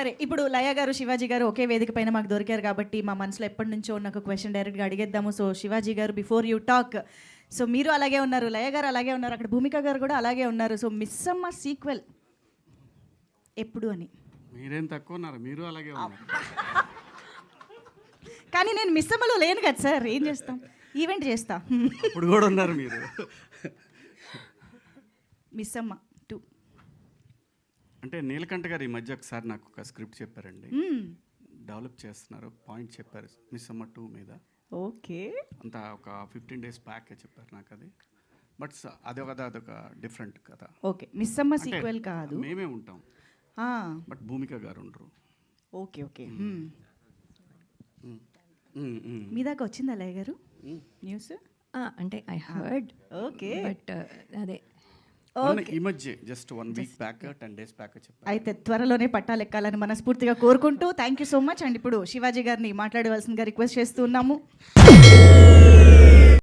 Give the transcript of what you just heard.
సరే ఇప్పుడు లయ గారు శివాజీ గారు ఒకే వేదిక పైన మాకు దొరికారు కాబట్టి మా మనసులో ఎప్పటి నుంచో ఉన్న ఒక క్వశ్చన్ డైరెక్ట్గా అడిగేద్దాము. సో శివాజీ గారు బిఫోర్ యూ టాక్, సో మీరు అలాగే ఉన్నారు, లయ గారు అలాగే ఉన్నారు, అక్కడ భూమిక గారు కూడా అలాగే ఉన్నారు. సో మిస్సమ్మ సీక్వెల్ ఎప్పుడు అని? మీరేం తక్కువ ఉన్నారు, మీరు అలాగే ఉన్నారు. కానీ నేను మిస్సమ్మలో లేను కదా సార్, ఏం చేస్తాం, ఈవెంట్ చేస్తా. ఇప్పుడు కూడా ఉన్నారు మీరు. మిస్సమ్మ 2 అంటే నీలకంఠ గారు ఈ మధ్య ఒకసారి నాకు ఒక స్క్రిప్ట్ చెప్పారండి, డెవలప్ చేస్తున్నారు, పాయింట్ చెప్పారు మిస్సమ్మ 2 మీద. ఓకే, అంతా ఒక 15 days బ్యాక్ చెప్పారు నాకు అది. బట్ అదొక డిఫరెంట్ కదా. ఓకే, మిస్సమ్మ సీక్వెల్ కాదు, మేమే ఉంటాం, బట్ భూమిక గారు ఉండరు. Okay okay. మీ దాకా వచ్చిందా లయ గారు న్యూస్? అంటే ఐ హర్డ్. ఓకే, బట్ అదే ఈ మధ్య just 1 week back 10 days back చెప్పారు. అయితే త్వరలోనే పట్టాలెక్కాలని మనస్ఫూర్తిగా కోరుకుంటూ thank you so much. And ఇప్పుడు శివాజీ గారిని మాట్లాడవలసిందిగా రిక్వెస్ట్ చేస్తూ ఉన్నాము.